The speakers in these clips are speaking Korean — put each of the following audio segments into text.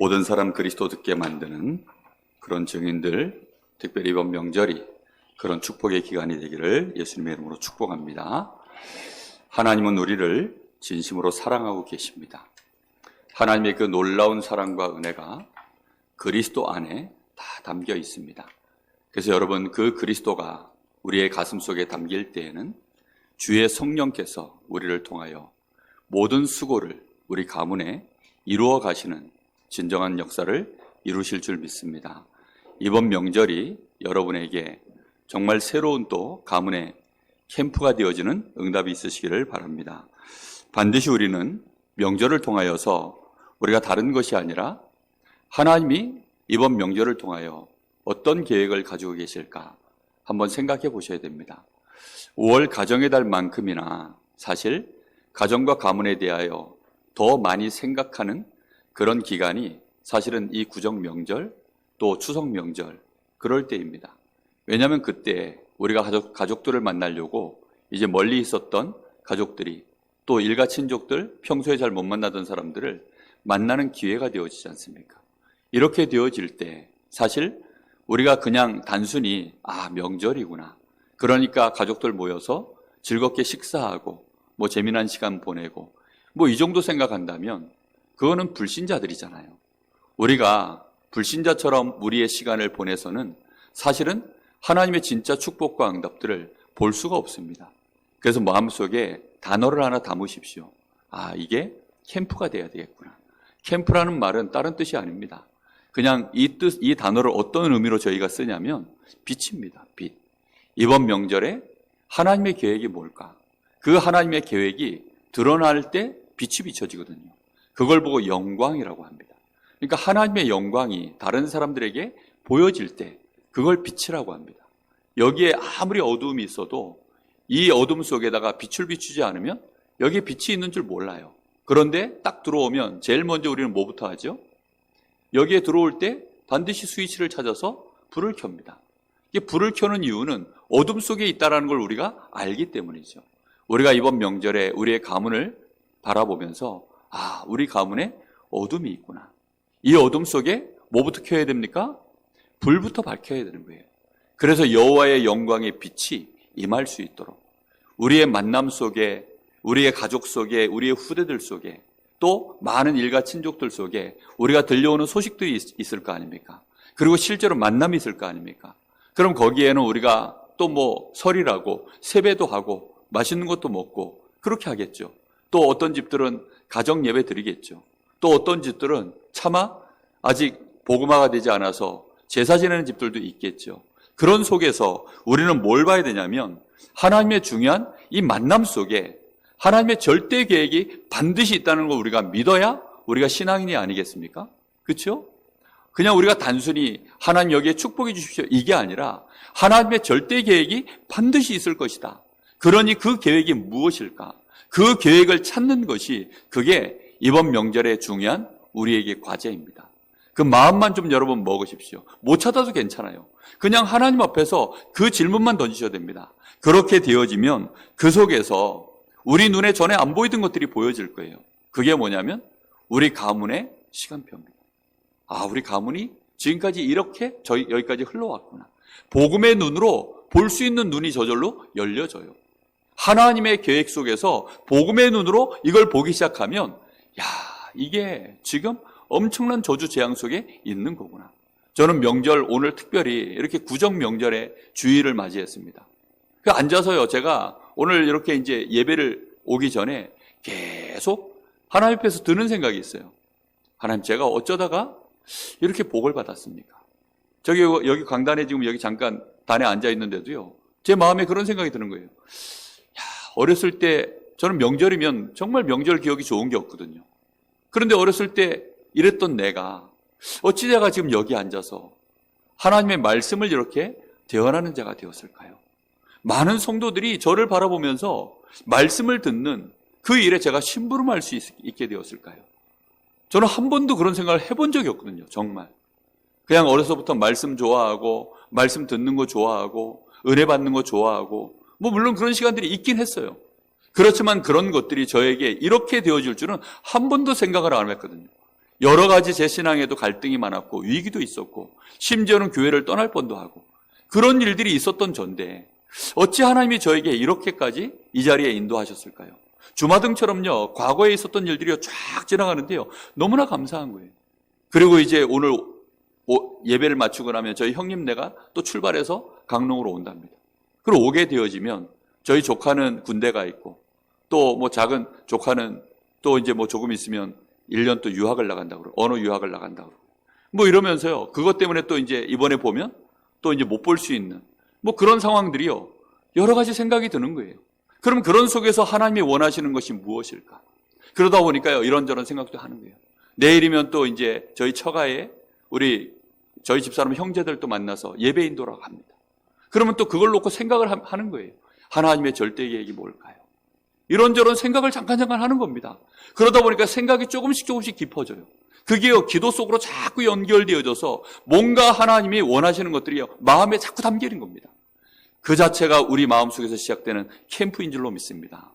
모든 사람 그리스도 듣게 만드는 그런 증인들, 특별히 이번 명절이 그런 축복의 기간이 되기를 예수님의 이름으로 축복합니다. 하나님은 우리를 진심으로 사랑하고 계십니다. 하나님의 그 놀라운 사랑과 은혜가 그리스도 안에 다 담겨 있습니다. 그래서 여러분, 그 그리스도가 우리의 가슴 속에 담길 때에는 주의 성령께서 우리를 통하여 모든 수고를 우리 가문에 이루어 가시는 진정한 역사를 이루실 줄 믿습니다. 이번 명절이 여러분에게 정말 새로운 또 가문의 캠프가 되어지는 응답이 있으시기를 바랍니다. 반드시 우리는 명절을 통하여서 우리가 다른 것이 아니라 하나님이 이번 명절을 통하여 어떤 계획을 가지고 계실까 한번 생각해 보셔야 됩니다. 5월 가정의 달만큼이나 사실 가정과 가문에 대하여 더 많이 생각하는 그런 기간이 사실은 이 구정 명절 또 추석 명절 그럴 때입니다. 왜냐하면 그때 우리가 가족들을 만나려고 이제 멀리 있었던 가족들이 또 일가 친족들, 평소에 잘 못 만나던 사람들을 만나는 기회가 되어지지 않습니까? 이렇게 되어질 때 사실 우리가 그냥 단순히 명절이구나, 그러니까 가족들 모여서 즐겁게 식사하고 뭐 재미난 시간 보내고 뭐 이 정도 생각한다면 그거는 불신자들이잖아요. 우리가 불신자처럼 우리의 시간을 보내서는 사실은 하나님의 진짜 축복과 응답들을 볼 수가 없습니다. 그래서 마음속에 단어를 하나 담으십시오. 이게 캠프가 돼야 되겠구나. 캠프라는 말은 다른 뜻이 아닙니다. 그냥 이 단어를 어떤 의미로 저희가 쓰냐면 빛입니다. 빛. 이번 명절에 하나님의 계획이 뭘까? 그 하나님의 계획이 드러날 때 빛이 비춰지거든요. 그걸 보고 영광이라고 합니다. 그러니까 하나님의 영광이 다른 사람들에게 보여질 때 그걸 빛이라고 합니다. 여기에 아무리 어두움이 있어도 이 어둠 속에다가 빛을 비추지 않으면 여기에 빛이 있는 줄 몰라요. 그런데 딱 들어오면 제일 먼저 우리는 뭐부터 하죠? 여기에 들어올 때 반드시 스위치를 찾아서 불을 켭니다. 이게 불을 켜는 이유는 어둠 속에 있다는 걸 우리가 알기 때문이죠. 우리가 이번 명절에 우리의 가문을 바라보면서 우리 가문에 어둠이 있구나. 이 어둠 속에 뭐부터 켜야 됩니까? 불부터 밝혀야 되는 거예요. 그래서 여호와의 영광의 빛이 임할 수 있도록 우리의 만남 속에, 우리의 가족 속에, 우리의 후대들 속에, 또 많은 일가 친족들 속에 우리가 들려오는 소식들이 있을 거 아닙니까? 그리고 실제로 만남이 있을 거 아닙니까? 그럼 거기에는 우리가 또 뭐 설이라고 세배도 하고 맛있는 것도 먹고 그렇게 하겠죠. 또 어떤 집들은 가정 예배 드리겠죠. 또 어떤 집들은 차마 아직 복음화가 되지 않아서 제사 지내는 집들도 있겠죠. 그런 속에서 우리는 뭘 봐야 되냐면 하나님의 중요한 이 만남 속에 하나님의 절대 계획이 반드시 있다는 걸 우리가 믿어야 우리가 신앙인이 아니겠습니까? 그렇죠? 그냥 우리가 단순히 하나님 여기에 축복해 주십시오 이게 아니라 하나님의 절대 계획이 반드시 있을 것이다. 그러니 그 계획이 무엇일까? 그 계획을 찾는 것이 그게 이번 명절의 중요한 우리에게 과제입니다. 그 마음만 좀 여러분 먹으십시오. 못 찾아도 괜찮아요. 그냥 하나님 앞에서 그 질문만 던지셔야 됩니다. 그렇게 되어지면 그 속에서 우리 눈에 전에 안 보이던 것들이 보여질 거예요. 그게 뭐냐면 우리 가문의 시간표입니다. 우리 가문이 지금까지 이렇게 여기까지 흘러왔구나. 복음의 눈으로 볼 수 있는 눈이 저절로 열려져요. 하나님의 계획 속에서 복음의 눈으로 이걸 보기 시작하면 이게 지금 엄청난 저주 재앙 속에 있는 거구나. 저는 명절 오늘 특별히 이렇게 구정 명절에 주일을 맞이했습니다. 앉아서요, 제가 오늘 이렇게 이제 예배를 오기 전에 계속 하나님 앞에서 드는 생각이 있어요. 하나님, 제가 어쩌다가 이렇게 복을 받았습니까? 여기 강단에 지금 여기 잠깐 단에 앉아 있는데도요, 제 마음에 그런 생각이 드는 거예요. 어렸을 때 저는 명절이면 정말 명절 기억이 좋은 게 없거든요. 그런데 어렸을 때 이랬던 내가 어찌 내가 지금 여기 앉아서 하나님의 말씀을 이렇게 대언하는 자가 되었을까요? 많은 성도들이 저를 바라보면서 말씀을 듣는 그 일에 제가 심부름할 수 있게 되었을까요? 저는 한 번도 그런 생각을 해본 적이 없거든요. 정말. 그냥 어려서부터 말씀 좋아하고 말씀 듣는 거 좋아하고 은혜 받는 거 좋아하고 물론 그런 시간들이 있긴 했어요. 그렇지만 그런 것들이 저에게 이렇게 되어질 줄은 한 번도 생각을 안 했거든요. 여러 가지 제 신앙에도 갈등이 많았고 위기도 있었고 심지어는 교회를 떠날 뻔도 하고 그런 일들이 있었던 전데 어찌 하나님이 저에게 이렇게까지 이 자리에 인도하셨을까요? 주마등처럼요, 과거에 있었던 일들이 쫙 지나가는데요, 너무나 감사한 거예요. 그리고 이제 오늘 예배를 마치고 나면 저희 형님네가 또 출발해서 강릉으로 온답니다. 그리고 오게 되어지면 저희 조카는 군대가 있고 또 뭐 작은 조카는 또 이제 뭐 조금 있으면 1년 또 유학을 나간다고 그러고 언어 유학을 나간다고 그러고 뭐 이러면서요, 그것 때문에 또 이제 이번에 보면 또 이제 못 볼 수 있는 뭐 그런 상황들이요, 여러 가지 생각이 드는 거예요. 그럼 그런 속에서 하나님이 원하시는 것이 무엇일까? 그러다 보니까요, 이런저런 생각도 하는 거예요. 내일이면 또 이제 저희 처가에 저희 집사람 형제들도 만나서 예배 인도라고 합니다. 그러면 또 그걸 놓고 생각을 하는 거예요. 하나님의 절대 계획이 뭘까요? 이런저런 생각을 잠깐 하는 겁니다. 그러다 보니까 생각이 조금씩 깊어져요. 그게요, 기도 속으로 자꾸 연결되어져서 뭔가 하나님이 원하시는 것들이 마음에 자꾸 담겨 있는 겁니다. 그 자체가 우리 마음속에서 시작되는 캠프인 줄로 믿습니다.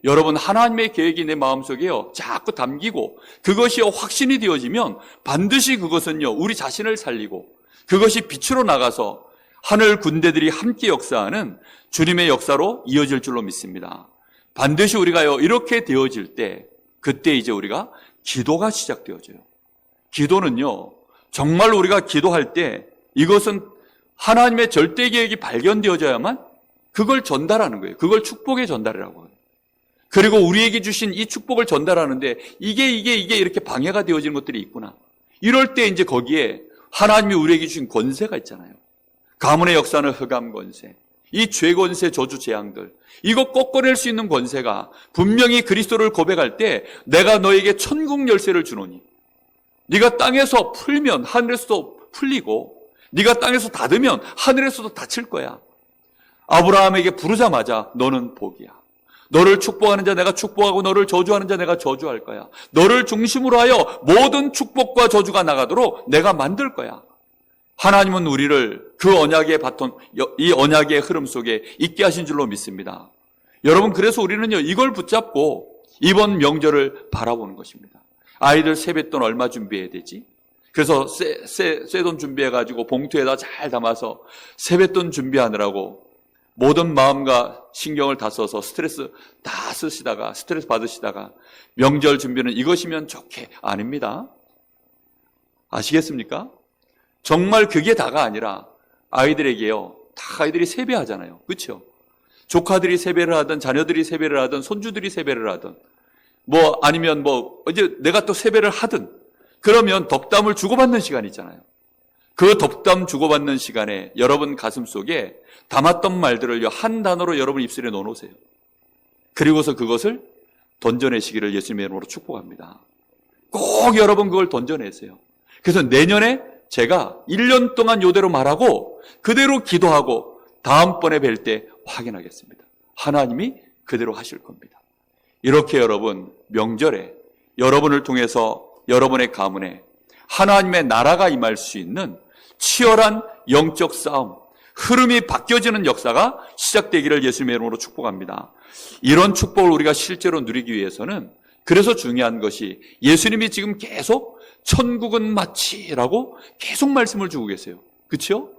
여러분, 하나님의 계획이 내 마음속에요, 자꾸 담기고 그것이 확신이 되어지면 반드시 그것은요, 우리 자신을 살리고 그것이 빛으로 나가서 하늘 군대들이 함께 역사하는 주님의 역사로 이어질 줄로 믿습니다. 반드시 우리가요, 이렇게 되어질 때 그때 이제 우리가 기도가 시작되어져요. 기도는요, 정말 우리가 기도할 때 이것은 하나님의 절대 계획이 발견되어져야만 그걸 전달하는 거예요. 그걸 축복의 전달이라고 해요. 그리고 우리에게 주신 이 축복을 전달하는데 이게 이렇게 방해가 되어지는 것들이 있구나. 이럴 때 이제 거기에 하나님이 우리에게 주신 권세가 있잖아요. 가문의 역사는 흑암 권세, 이 죄 권세, 저주 재앙들, 이거 꺾어낼 수 있는 권세가 분명히 그리스도를 고백할 때 내가 너에게 천국 열쇠를 주노니 네가 땅에서 풀면 하늘에서도 풀리고 네가 땅에서 닫으면 하늘에서도 닫힐 거야. 아브라함에게 부르자마자 너는 복이야. 너를 축복하는 자 내가 축복하고 너를 저주하는 자 내가 저주할 거야. 너를 중심으로 하여 모든 축복과 저주가 나가도록 내가 만들 거야. 하나님은 우리를 그 언약의 바톤, 이 언약의 흐름 속에 있게 하신 줄로 믿습니다. 여러분, 그래서 우리는요, 이걸 붙잡고 이번 명절을 바라보는 것입니다. 아이들 세뱃돈 얼마 준비해야 되지? 그래서 쇠돈 준비해가지고 봉투에다 잘 담아서 세뱃돈 준비하느라고 모든 마음과 신경을 다 써서 스트레스 받으시다가 명절 준비는 이것이면 좋게, 아닙니다. 아시겠습니까? 정말 그게 다가 아니라 아이들에게요, 다 아이들이 세배하잖아요. 그렇죠? 조카들이 세배를 하든 자녀들이 세배를 하든 손주들이 세배를 하든 뭐 아니면 뭐 이제 내가 또 세배를 하든 그러면 덕담을 주고받는 시간이 있잖아요. 그 덕담 주고받는 시간에 여러분 가슴 속에 담았던 말들을 한 단어로 여러분 입술에 넣어놓으세요. 그리고서 그것을 던져내시기를 예수님의 이름으로 축복합니다. 꼭 여러분 그걸 던져내세요. 그래서 내년에 제가 1년 동안 이대로 말하고 그대로 기도하고 다음번에 뵐 때 확인하겠습니다. 하나님이 그대로 하실 겁니다. 이렇게 여러분 명절에 여러분을 통해서 여러분의 가문에 하나님의 나라가 임할 수 있는 치열한 영적 싸움, 흐름이 바뀌어지는 역사가 시작되기를 예수님의 이름으로 축복합니다. 이런 축복을 우리가 실제로 누리기 위해서는 그래서 중요한 것이 예수님이 지금 계속 천국은 마치라고 계속 말씀을 주고 계세요. 그렇죠?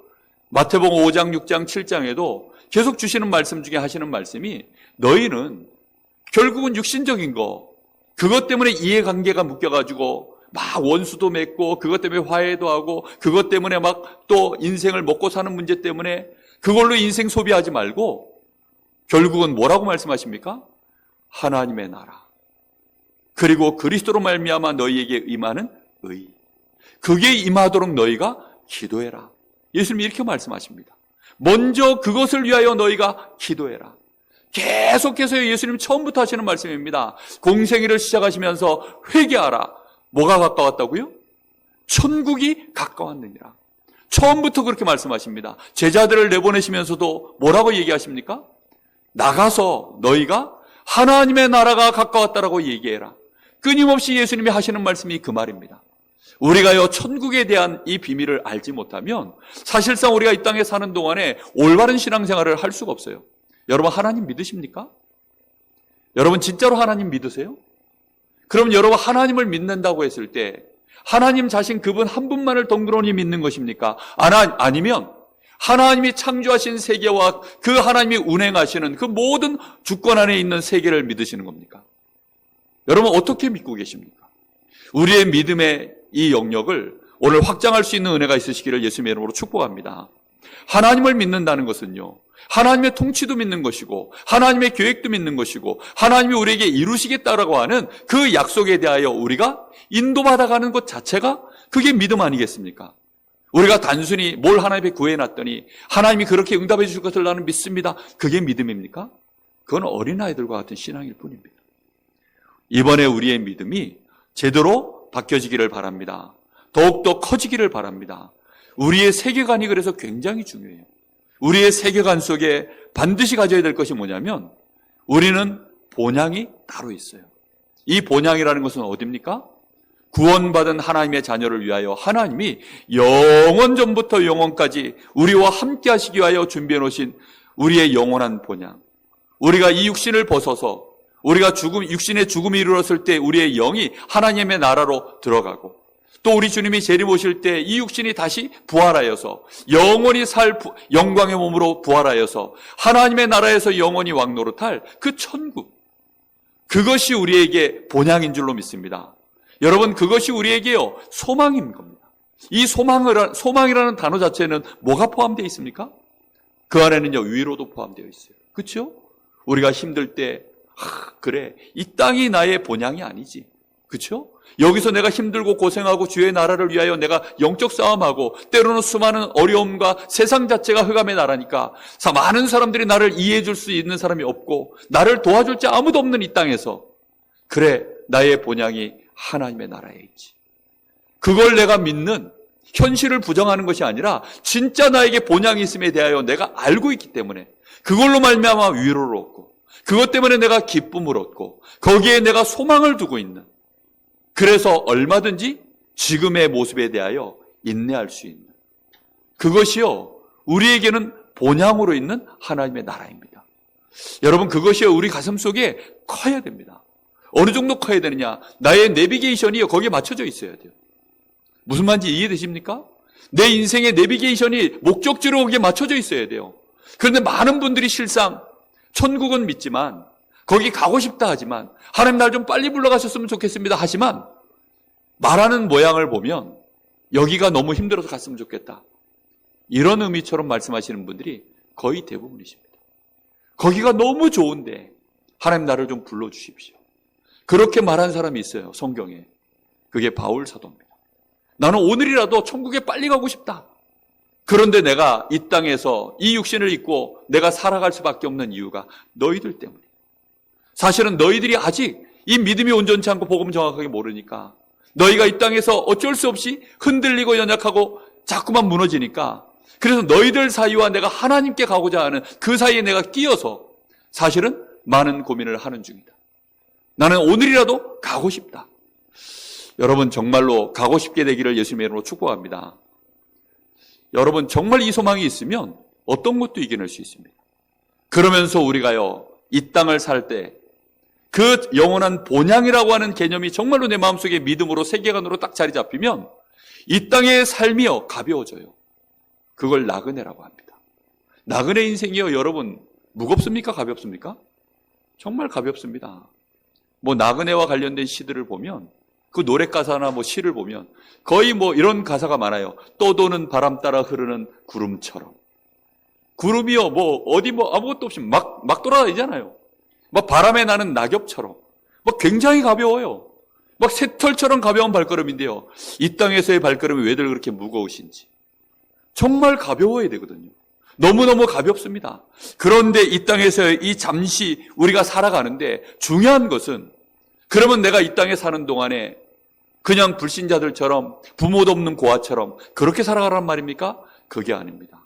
마태복음 5장, 6장, 7장에도 계속 주시는 말씀 중에 하시는 말씀이 너희는 결국은 육신적인 거, 그것 때문에 이해관계가 묶여가지고 막 원수도 맺고 그것 때문에 화해도 하고 그것 때문에 막 또 인생을 먹고 사는 문제 때문에 그걸로 인생 소비하지 말고 결국은 뭐라고 말씀하십니까? 하나님의 나라, 그리고 그리스도로 말미암아 너희에게 임하는 의, 그게 임하도록 너희가 기도해라. 예수님이 이렇게 말씀하십니다. 먼저 그것을 위하여 너희가 기도해라. 계속해서 예수님 처음부터 하시는 말씀입니다. 공생애를 시작하시면서 회개하라. 뭐가 가까웠다고요? 천국이 가까웠느니라. 처음부터 그렇게 말씀하십니다. 제자들을 내보내시면서도 뭐라고 얘기하십니까? 나가서 너희가 하나님의 나라가 가까웠다라고 얘기해라. 끊임없이 예수님이 하시는 말씀이 그 말입니다. 우리가요, 천국에 대한 이 비밀을 알지 못하면 사실상 우리가 이 땅에 사는 동안에 올바른 신앙생활을 할 수가 없어요. 여러분, 하나님 믿으십니까? 여러분 진짜로 하나님 믿으세요? 그럼 여러분 하나님을 믿는다고 했을 때 하나님 자신 그분 한 분만을 덩그러니 믿는 것입니까? 아니면 하나님이 창조하신 세계와 그 하나님이 운행하시는 그 모든 주권 안에 있는 세계를 믿으시는 겁니까? 여러분 어떻게 믿고 계십니까? 우리의 믿음의 이 영역을 오늘 확장할 수 있는 은혜가 있으시기를 예수님의 이름으로 축복합니다. 하나님을 믿는다는 것은요, 하나님의 통치도 믿는 것이고 하나님의 계획도 믿는 것이고 하나님이 우리에게 이루시겠다라고 하는 그 약속에 대하여 우리가 인도받아가는 것 자체가 그게 믿음 아니겠습니까? 우리가 단순히 뭘 하나님께 구해놨더니 하나님이 그렇게 응답해 주실 것을 나는 믿습니다. 그게 믿음입니까? 그건 어린아이들과 같은 신앙일 뿐입니다. 이번에 우리의 믿음이 제대로 바뀌어지기를 바랍니다. 더욱더 커지기를 바랍니다. 우리의 세계관이 그래서 굉장히 중요해요. 우리의 세계관 속에 반드시 가져야 될 것이 뭐냐면 우리는 본향이 따로 있어요. 이 본향이라는 것은 어디입니까? 구원받은 하나님의 자녀를 위하여 하나님이 영원 전부터 영원까지 우리와 함께 하시기 위하여 준비해 놓으신 우리의 영원한 본향. 우리가 이 육신을 벗어서 우리가 육신의 죽음이 이르렀을 때 우리의 영이 하나님의 나라로 들어가고 또 우리 주님이 재림 오실 때 이 육신이 다시 부활하여서 영원히 살 영광의 몸으로 부활하여서 하나님의 나라에서 영원히 왕노릇할 그 천국. 그것이 우리에게 본향인 줄로 믿습니다. 여러분 그것이 우리에게요 소망인 겁니다. 이 소망이라는 단어 자체는 뭐가 포함되어 있습니까? 그 안에는요 위로도 포함되어 있어요. 그렇죠? 우리가 힘들 때 그래 이 땅이 나의 본향이 아니지. 그렇죠? 여기서 내가 힘들고 고생하고 주의 나라를 위하여 내가 영적 싸움하고 때로는 수많은 어려움과 세상 자체가 흑암의 나라니까 많은 사람들이 나를 이해해 줄 수 있는 사람이 없고 나를 도와줄 자 아무도 없는 이 땅에서 그래 나의 본향이 하나님의 나라에 있지. 그걸 내가 믿는 현실을 부정하는 것이 아니라 진짜 나에게 본향이 있음에 대하여 내가 알고 있기 때문에 그걸로 말미암아 위로를 얻고 그것 때문에 내가 기쁨을 얻고 거기에 내가 소망을 두고 있는 그래서 얼마든지 지금의 모습에 대하여 인내할 수 있는 그것이요 우리에게는 본향으로 있는 하나님의 나라입니다. 여러분 그것이요 우리 가슴 속에 커야 됩니다. 어느 정도 커야 되느냐? 나의 내비게이션이 거기에 맞춰져 있어야 돼요. 무슨 말인지 이해되십니까? 내 인생의 내비게이션이 목적지로 거기에 맞춰져 있어야 돼요. 그런데 많은 분들이 실상 천국은 믿지만 거기 가고 싶다 하지만 하나님 날 좀 빨리 불러가셨으면 좋겠습니다 하지만 말하는 모양을 보면 여기가 너무 힘들어서 갔으면 좋겠다. 이런 의미처럼 말씀하시는 분들이 거의 대부분이십니다. 거기가 너무 좋은데 하나님 나를 좀 불러주십시오. 그렇게 말한 사람이 있어요. 성경에. 그게 바울 사도입니다. 나는 오늘이라도 천국에 빨리 가고 싶다. 그런데 내가 이 땅에서 이 육신을 입고 내가 살아갈 수밖에 없는 이유가 너희들 때문에. 사실은 너희들이 아직 이 믿음이 온전치 않고 복음 정확하게 모르니까 너희가 이 땅에서 어쩔 수 없이 흔들리고 연약하고 자꾸만 무너지니까 그래서 너희들 사이와 내가 하나님께 가고자 하는 그 사이에 내가 끼어서 사실은 많은 고민을 하는 중이다. 나는 오늘이라도 가고 싶다. 여러분 정말로 가고 싶게 되기를 예수님의 이름으로 축복합니다. 여러분 정말 이 소망이 있으면 어떤 것도 이겨낼 수 있습니다. 그러면서 우리가요 이 땅을 살 때 그 영원한 본향이라고 하는 개념이 정말로 내 마음속에 믿음으로 세계관으로 딱 자리 잡히면 이 땅의 삶이요 가벼워져요. 그걸 나그네라고 합니다. 나그네 인생이요 여러분 무겁습니까? 가볍습니까? 정말 가볍습니다. 뭐 나그네와 관련된 시들을 보면 그 노래 가사나 뭐 시를 보면 거의 뭐 이런 가사가 많아요. 떠도는 바람 따라 흐르는 구름처럼. 구름이요 뭐 어디 뭐 아무것도 없이 막 돌아다니잖아요. 막 바람에 나는 낙엽처럼. 막 굉장히 가벼워요. 막 새털처럼 가벼운 발걸음인데요. 이 땅에서의 발걸음이 왜들 그렇게 무거우신지. 정말 가벼워야 되거든요. 너무너무 가볍습니다. 그런데 이 땅에서 이 잠시 우리가 살아가는데 중요한 것은 그러면 내가 이 땅에 사는 동안에 그냥 불신자들처럼 부모도 없는 고아처럼 그렇게 살아가란 말입니까? 그게 아닙니다.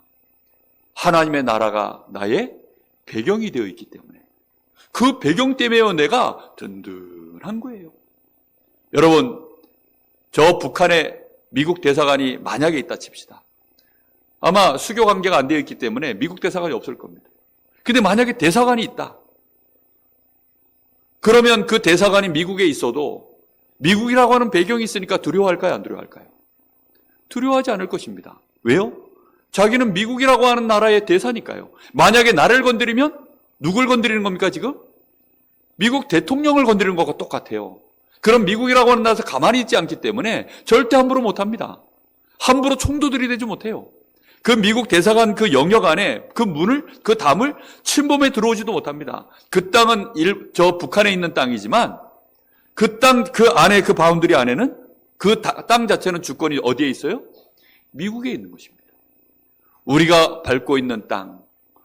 하나님의 나라가 나의 배경이 되어 있기 때문에 그 배경 때문에 내가 든든한 거예요. 여러분 저 북한에 미국 대사관이 만약에 있다 칩시다. 아마 수교 관계가 안 되어 있기 때문에 미국 대사관이 없을 겁니다. 근데 만약에 대사관이 있다. 그러면 그 대사관이 미국에 있어도 미국이라고 하는 배경이 있으니까 두려워할까요? 안 두려워할까요? 두려워하지 않을 것입니다. 왜요? 자기는 미국이라고 하는 나라의 대사니까요. 만약에 나를 건드리면 누굴 건드리는 겁니까 지금? 미국 대통령을 건드리는 것과 똑같아요. 그럼 미국이라고 하는 나라에서 가만히 있지 않기 때문에 절대 함부로 못합니다. 함부로 총도 들이대지 못해요. 그 미국 대사관 그 영역 안에 그 문을, 그 담을 침범해 들어오지도 못합니다. 그 땅은 저 북한에 있는 땅이지만 그 땅, 그 안에 그 바운드리 안에는 그 땅 자체는 주권이 어디에 있어요? 미국에 있는 것입니다. 우리가 밟고 있는 땅,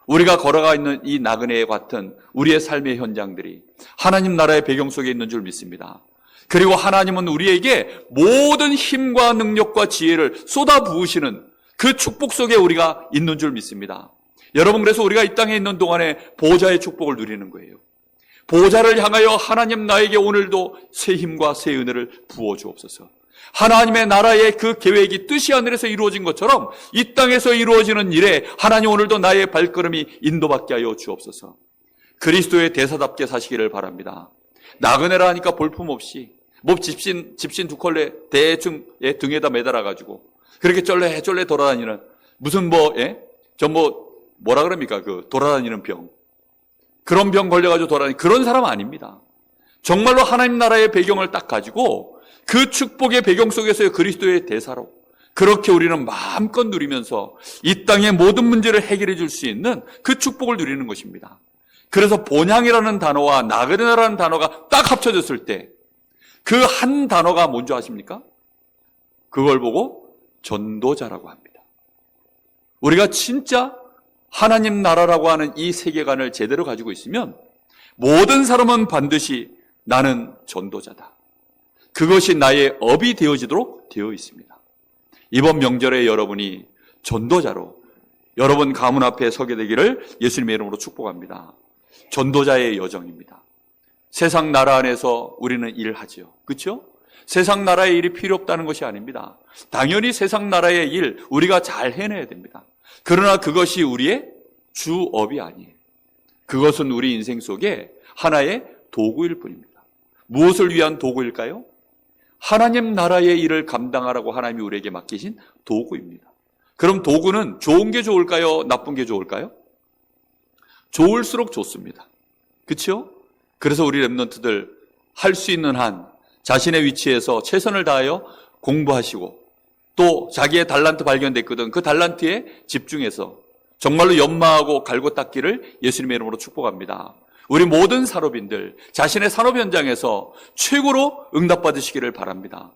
우리가 걸어가 있는 이 나그네 같은 우리의 삶의 현장들이 하나님 나라의 배경 속에 있는 줄 믿습니다. 그리고 하나님은 우리에게 모든 힘과 능력과 지혜를 쏟아 부으시는 그 축복 속에 우리가 있는 줄 믿습니다. 여러분, 그래서 우리가 이 땅에 있는 동안에 보호자의 축복을 누리는 거예요. 보호자를 향하여 하나님 나에게 오늘도 새 힘과 새 은혜를 부어주옵소서. 하나님의 나라의 그 계획이 뜻이 하늘에서 이루어진 것처럼 이 땅에서 이루어지는 일에 하나님 오늘도 나의 발걸음이 인도받게 하여 주옵소서. 그리스도의 대사답게 사시기를 바랍니다. 나그네라 하니까 볼품없이 뭐 집신 두 컬레 대충 등에다 매달아가지고 그렇게 쫄래쫄래 돌아다니는 무슨 뭐라 그럽니까? 그 돌아다니는 병. 그런 병 걸려가지고 돌아다니는 그런 사람 아닙니다. 정말로 하나님 나라의 배경을 딱 가지고 그 축복의 배경 속에서의 그리스도의 대사로 그렇게 우리는 마음껏 누리면서 이 땅의 모든 문제를 해결해 줄 수 있는 그 축복을 누리는 것입니다. 그래서 본향이라는 단어와 나그네라는 단어가 딱 합쳐졌을 때 그 한 단어가 뭔지 아십니까? 그걸 보고 전도자라고 합니다. 우리가 진짜 하나님 나라라고 하는 이 세계관을 제대로 가지고 있으면 모든 사람은 반드시 나는 전도자다. 그것이 나의 업이 되어지도록 되어 있습니다. 이번 명절에 여러분이 전도자로 여러분 가문 앞에 서게 되기를 예수님의 이름으로 축복합니다. 전도자의 여정입니다. 세상 나라 안에서 우리는 일하지요. 그렇죠? 세상 나라의 일이 필요 없다는 것이 아닙니다. 당연히 세상 나라의 일 우리가 잘 해내야 됩니다. 그러나 그것이 우리의 주업이 아니에요. 그것은 우리 인생 속에 하나의 도구일 뿐입니다. 무엇을 위한 도구일까요? 하나님 나라의 일을 감당하라고 하나님이 우리에게 맡기신 도구입니다. 그럼 도구는 좋은 게 좋을까요? 나쁜 게 좋을까요? 좋을수록 좋습니다. 그렇죠? 그래서 우리 랩런트들 할 수 있는 한 자신의 위치에서 최선을 다하여 공부하시고 또 자기의 달란트 발견됐거든 그 달란트에 집중해서 정말로 연마하고 갈고 닦기를 예수님의 이름으로 축복합니다. 우리 모든 산업인들 자신의 산업 현장에서 최고로 응답받으시기를 바랍니다.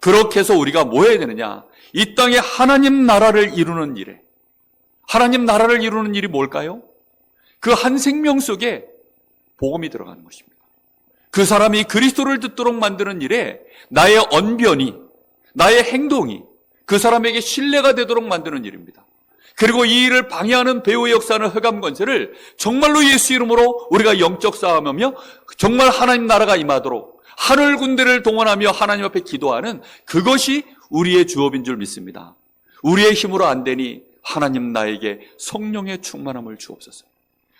그렇게 해서 우리가 뭐 해야 되느냐? 이 땅에 하나님 나라를 이루는 일에 하나님 나라를 이루는 일이 뭘까요? 그 한 생명 속에 복음이 들어가는 것입니다. 그 사람이 그리스도를 듣도록 만드는 일에 나의 언변이 나의 행동이 그 사람에게 신뢰가 되도록 만드는 일입니다. 그리고 이 일을 방해하는 배후의 역사는 흑암 권세를 정말로 예수 이름으로 우리가 영적 싸움하며 정말 하나님 나라가 임하도록 하늘 군대를 동원하며 하나님 앞에 기도하는 그것이 우리의 주업인 줄 믿습니다. 우리의 힘으로 안 되니 하나님 나에게 성령의 충만함을 주옵소서.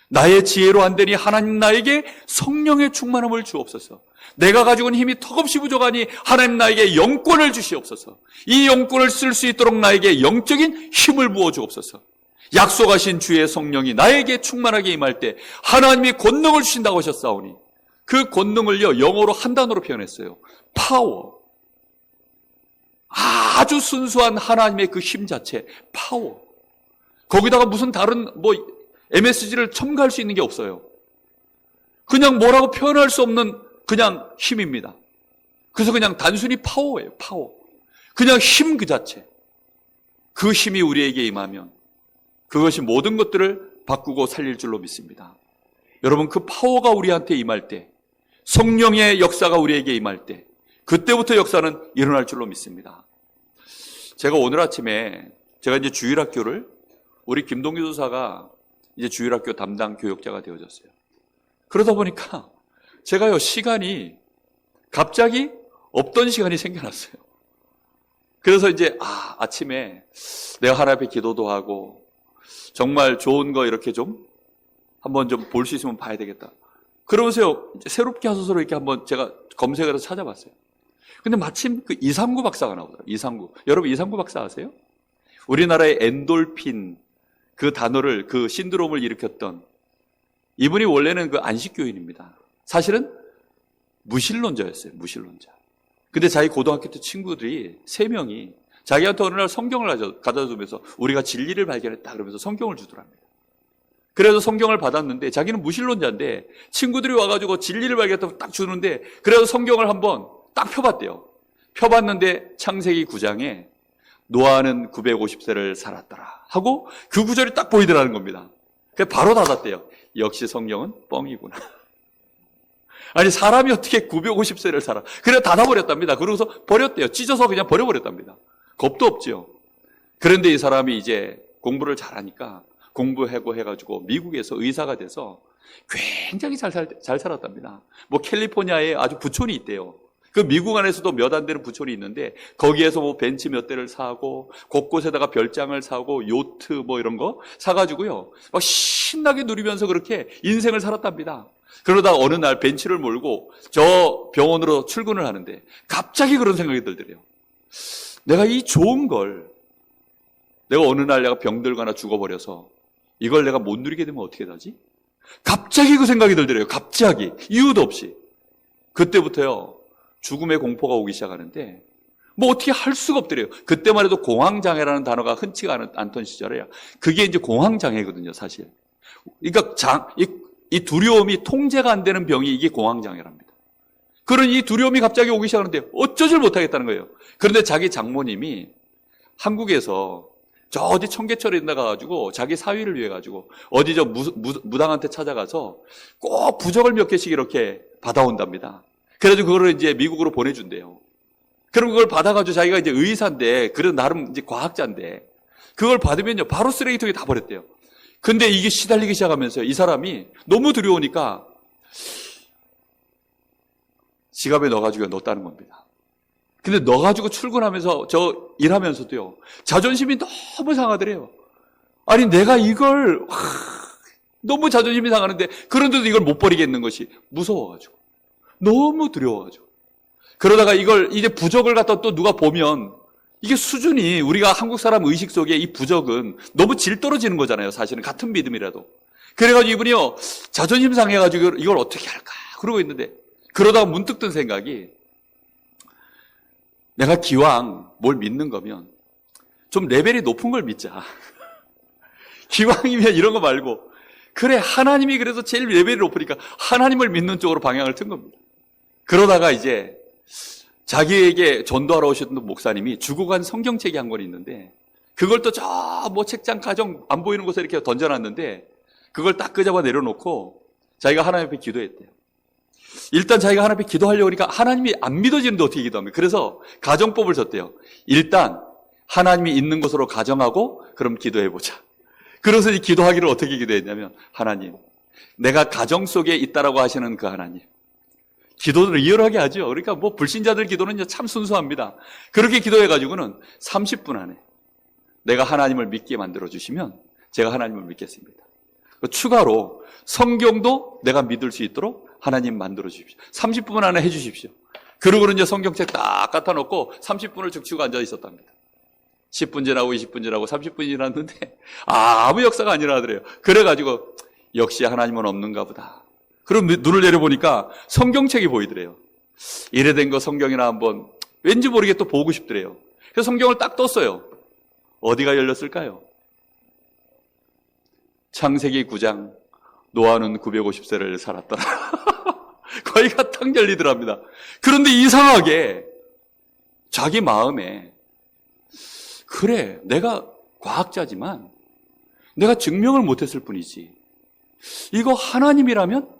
나의 지혜로 안 되니 하나님 나에게 성령의 충만함을 주옵소서. 내가 가지고 있는 힘이 턱없이 부족하니 하나님 나에게 영권을 주시옵소서. 이 영권을 쓸 수 있도록 나에게 영적인 힘을 부어 주옵소서. 약속하신 주의 성령이 나에게 충만하게 임할 때 하나님이 권능을 주신다고 하셨사오니 그 권능을요 영어로 한 단어로 표현했어요. 파워. 아주 순수한 하나님의 그 힘 자체, 파워. 거기다가 무슨 다른 MSG를 첨가할 수 있는 게 없어요. 그냥 뭐라고 표현할 수 없는 그냥 힘입니다. 그래서 그냥 단순히 파워예요. 파워. 그냥 힘 그 자체. 그 힘이 우리에게 임하면 그것이 모든 것들을 바꾸고 살릴 줄로 믿습니다. 여러분 그 파워가 우리한테 임할 때 성령의 역사가 우리에게 임할 때 그때부터 역사는 일어날 줄로 믿습니다. 제가 오늘 아침에 제가 이제 주일학교를 우리 김동규 도사가 이제 주일학교 담당 교역자가 되어졌어요. 그러다 보니까 제가요 시간이 갑자기 없던 시간이 생겨났어요. 그래서 이제 아침에 내가 하나님 앞에 기도도 하고 정말 좋은 거 이렇게 좀 한번 좀 볼 수 있으면 봐야 되겠다. 그러면서요 이제 새롭게 하소서로 이렇게 한번 제가 검색해서 찾아봤어요. 근데 마침 그 이상구 박사가 나오더라고요. 이상구. 여러분 이상구 박사 아세요? 우리나라의 엔돌핀 그 단어를, 그 신드롬을 일으켰던 이분이 원래는 그 안식교인입니다. 사실은 무신론자였어요. 무신론자. 근데 자기 고등학교 때 친구들이 3명이 자기한테 어느 날 성경을 가져다 주면서 우리가 진리를 발견했다 그러면서 성경을 주더랍니다. 그래서 성경을 받았는데 자기는 무신론자인데 친구들이 와가지고 진리를 발견했다고 딱 주는데 그래서 성경을 한번 딱 펴봤대요. 펴봤는데 창세기 9장에 노아는 950세를 살았더라 하고 그 구절이 딱 보이더라는 겁니다. 그래서 바로 닫았대요. 역시 성경은 뻥이구나. 아니 사람이 어떻게 950세를 살아. 그래 닫아버렸답니다. 그러고서 버렸대요. 찢어서 그냥 버려버렸답니다. 겁도 없지요. 그런데 이 사람이 이제 공부를 잘하니까 공부하고 해가지고 미국에서 의사가 돼서 굉장히 잘 살았답니다. 뭐 캘리포니아에 아주 부촌이 있대요. 그 미국 안에서도 몇 안 되는 부촌이 있는데 거기에서 뭐 벤츠 몇 대를 사고 곳곳에다가 별장을 사고 요트 뭐 이런 거 사가지고요 막 신나게 누리면서 그렇게 인생을 살았답니다. 그러다 어느 날 벤츠를 몰고 저 병원으로 출근을 하는데 갑자기 그런 생각이 들더래요. 내가 이 좋은 걸 내가 어느 날 내가 병들거나 죽어버려서 이걸 내가 못 누리게 되면 어떻게 되지? 갑자기 그 생각이 들더래요. 갑자기 이유도 없이. 그때부터요 죽음의 공포가 오기 시작하는데 뭐 어떻게 할 수가 없더래요. 그때만 해도 공황장애라는 단어가 흔치가 않던 시절에요. 그게 이제 공황장애거든요, 사실. 그러니까 이 두려움이 통제가 안 되는 병이 이게 공황장애랍니다. 그런 이 두려움이 갑자기 오기 시작하는데 어쩌질 못하겠다는 거예요. 그런데 자기 장모님이 한국에서 저 어디 청계철에 나가가지고 자기 사위를 위해 가지고 어디 저 무당한테 찾아가서 꼭 부적을 몇 개씩 이렇게 받아온답니다. 그래가지고 그거를 이제 미국으로 보내준대요. 그럼 그걸 받아가지고 자기가 이제 의사인데, 그런 나름 이제 과학자인데, 그걸 받으면요, 바로 쓰레기통에 다 버렸대요. 근데 이게 시달리기 시작하면서 이 사람이 너무 두려우니까 지갑에 넣어가지고 넣었다는 겁니다. 근데 넣어가지고 출근하면서 저 일하면서도요, 자존심이 너무 상하더래요. 아니, 내가 이걸, 너무 자존심이 상하는데, 그런데도 이걸 못 버리겠는 것이 무서워가지고. 너무 두려워가지고. 그러다가 이걸 이제 부적을 갖다 또 누가 보면 이게 수준이 우리가 한국 사람 의식 속에 이 부적은 너무 질 떨어지는 거잖아요. 사실은 같은 믿음이라도. 그래가지고 이분이요 자존심 상해가지고 이걸 어떻게 할까 그러고 있는데 그러다가 문득 든 생각이 내가 기왕 뭘 믿는 거면 좀 레벨이 높은 걸 믿자. 기왕이면 이런 거 말고 그래 하나님이 그래서 제일 레벨이 높으니까 하나님을 믿는 쪽으로 방향을 튼 겁니다. 그러다가 이제 자기에게 전도하러 오셨던 목사님이 주고 간 성경책이 한 권 있는데 그걸 또 저 뭐 책장 가정 안 보이는 곳에 이렇게 던져놨는데 그걸 딱 끄잡아 내려놓고 자기가 하나님 앞에 기도했대요. 일단 자기가 하나님 앞에 기도하려고 하니까 하나님이 안 믿어지는데 어떻게 기도합니까? 그래서 가정법을 썼대요. 일단 하나님이 있는 곳으로 가정하고 그럼 기도해보자. 그래서 이 기도하기를 어떻게 기도했냐면 하나님 내가 가정 속에 있다라고 하시는 그 하나님 기도를 리얼하게 하죠. 그러니까 뭐 불신자들 기도는 참 순수합니다. 그렇게 기도해가지고는 30분 안에 내가 하나님을 믿게 만들어주시면 제가 하나님을 믿겠습니다. 추가로 성경도 내가 믿을 수 있도록 하나님 만들어주십시오. 30분 안에 해주십시오. 그러고는 이제 성경책 딱 갖다 놓고 30분을 죽치고 앉아 있었답니다. 10분 지나고 20분 지나고 30분이 지났는데 아무 역사가 안 일어나더래요. 그래가지고 역시 하나님은 없는가 보다. 그럼 눈을 내려보니까 성경책이 보이더래요. 이래 된 거 성경이나 한번 왠지 모르게 또 보고 싶더래요. 그래서 성경을 딱 떴어요. 어디가 열렸을까요? 창세기 9장 노아는 950세를 살았더라. 거기가 딱 열리더랍니다. 그런데 이상하게 자기 마음에 그래 내가 과학자지만 내가 증명을 못했을 뿐이지 이거 하나님이라면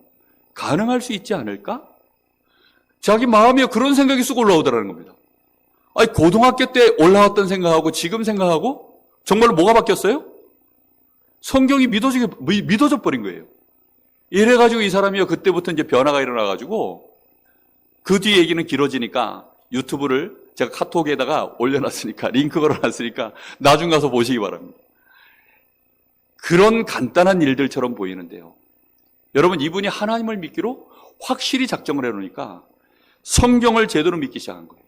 가능할 수 있지 않을까? 자기 마음에 그런 생각이 쑥 올라오더라는 겁니다. 아니 고등학교 때 올라왔던 생각하고 지금 생각하고 정말로 뭐가 바뀌었어요? 성경이 믿어져 버린 거예요. 이래가지고 이 사람이요 그때부터 이제 변화가 일어나가지고 그 뒤에 얘기는 길어지니까 유튜브를 제가 카톡에다가 올려놨으니까 링크 걸어놨으니까 나중 가서 보시기 바랍니다. 그런 간단한 일들처럼 보이는데요. 여러분 이분이 하나님을 믿기로 확실히 작정을 해놓으니까 성경을 제대로 믿기 시작한 거예요.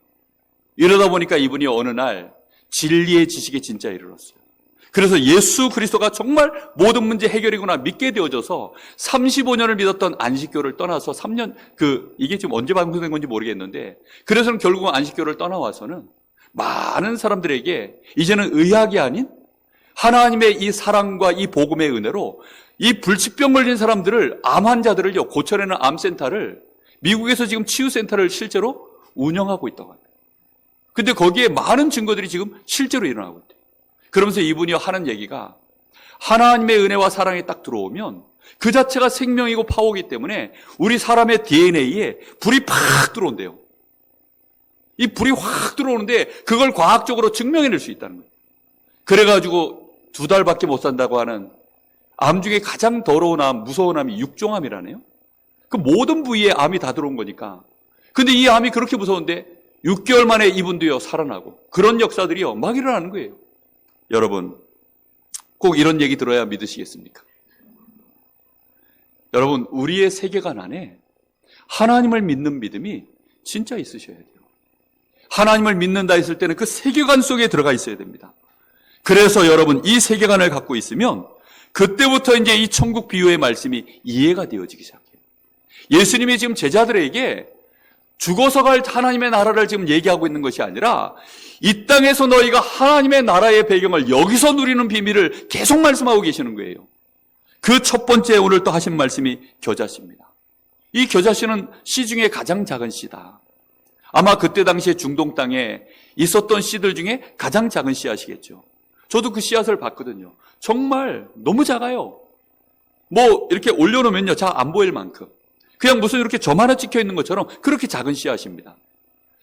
이러다 보니까 이분이 어느 날 진리의 지식에 진짜 이르렀어요. 그래서 예수 그리스도가 정말 모든 문제 해결이구나 믿게 되어져서 35년을 믿었던 안식교를 떠나서 3년, 이게 지금 언제 방송된 건지 모르겠는데, 그래서는 결국은 안식교를 떠나와서는 많은 사람들에게 이제는 의학이 아닌 하나님의 이 사랑과 이 복음의 은혜로 이 불치병 걸린 사람들을, 암 환자들을요, 고쳐내는 암센터를, 미국에서 지금 치유센터를 실제로 운영하고 있다고 합니다. 근데 거기에 많은 증거들이 지금 실제로 일어나고 있대요. 그러면서 이분이 하는 얘기가, 하나님의 은혜와 사랑이 딱 들어오면 그 자체가 생명이고 파워이기 때문에 우리 사람의 DNA에 불이 팍 들어온대요. 이 불이 확 들어오는데 그걸 과학적으로 증명해낼 수 있다는 거예요. 그래가지고 2달밖에 못 산다고 하는 암 중에 가장 더러운 암, 무서운 암이 육종암이라네요. 그 모든 부위에 암이 다 들어온 거니까. 근데 이 암이 그렇게 무서운데 6개월 만에 이분도요 살아나고, 그런 역사들이요 막 일어나는 거예요. 여러분, 꼭 이런 얘기 들어야 믿으시겠습니까? 여러분, 우리의 세계관 안에 하나님을 믿는 믿음이 진짜 있으셔야 돼요. 하나님을 믿는다 했을 때는 그 세계관 속에 들어가 있어야 됩니다. 그래서 여러분, 이 세계관을 갖고 있으면 그때부터 이제 이 천국 비유의 말씀이 이해가 되어지기 시작해요. 예수님이 지금 제자들에게 죽어서 갈 하나님의 나라를 지금 얘기하고 있는 것이 아니라 이 땅에서 너희가 하나님의 나라의 배경을 여기서 누리는 비밀을 계속 말씀하고 계시는 거예요. 그 첫 번째 오늘 또 하신 말씀이 겨자씨입니다. 이 겨자씨는 씨 중에 가장 작은 씨다. 아마 그때 당시에 중동 땅에 있었던 씨들 중에 가장 작은 씨앗이겠죠. 저도 그 씨앗을 봤거든요. 정말 너무 작아요. 뭐 이렇게 올려놓으면요 잘 안 보일 만큼, 그냥 무슨 이렇게 점 하나 찍혀 있는 것처럼 그렇게 작은 씨앗입니다.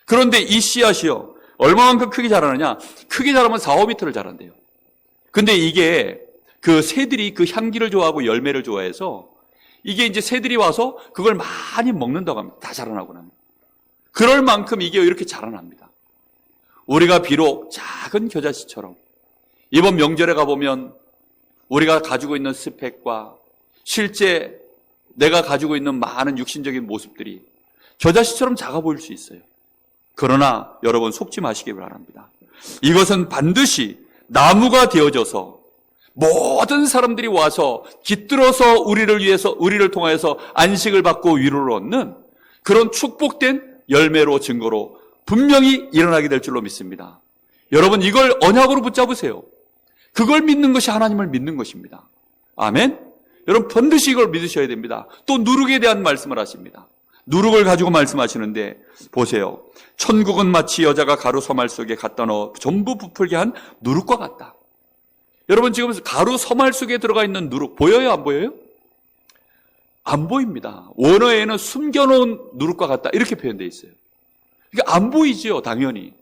그런데 이 씨앗이요 얼마만큼 크게 자라느냐, 크게 자라면 4-5m를 자란대요. 근데 이게 그 새들이 그 향기를 좋아하고 열매를 좋아해서 이게 이제 새들이 와서 그걸 많이 먹는다고 합니다. 다 자라나고 나면. 그럴 만큼 이게 이렇게 자라납니다. 우리가 비록 작은 겨자씨처럼 이번 명절에 가보면 우리가 가지고 있는 스펙과 실제 내가 가지고 있는 많은 육신적인 모습들이 겨자씨처럼 작아 보일 수 있어요. 그러나 여러분 속지 마시기 바랍니다. 이것은 반드시 나무가 되어져서 모든 사람들이 와서 깃들어서 우리를 통하여서 안식을 받고 위로를 얻는 그런 축복된 열매로 증거로 분명히 일어나게 될 줄로 믿습니다. 여러분, 이걸 언약으로 붙잡으세요. 그걸 믿는 것이 하나님을 믿는 것입니다. 아멘? 여러분, 반드시 이걸 믿으셔야 됩니다. 또 누룩에 대한 말씀을 하십니다. 누룩을 가지고 말씀하시는데 보세요. 천국은 마치 여자가 가루 서말 속에 갖다 넣어 전부 부풀게 한 누룩과 같다. 여러분, 지금 가루 서말 속에 들어가 있는 누룩 보여요, 안 보여요? 안 보입니다. 원어에는 숨겨놓은 누룩과 같다 이렇게 표현되어 있어요. 이게 안 보이지요, 당연히.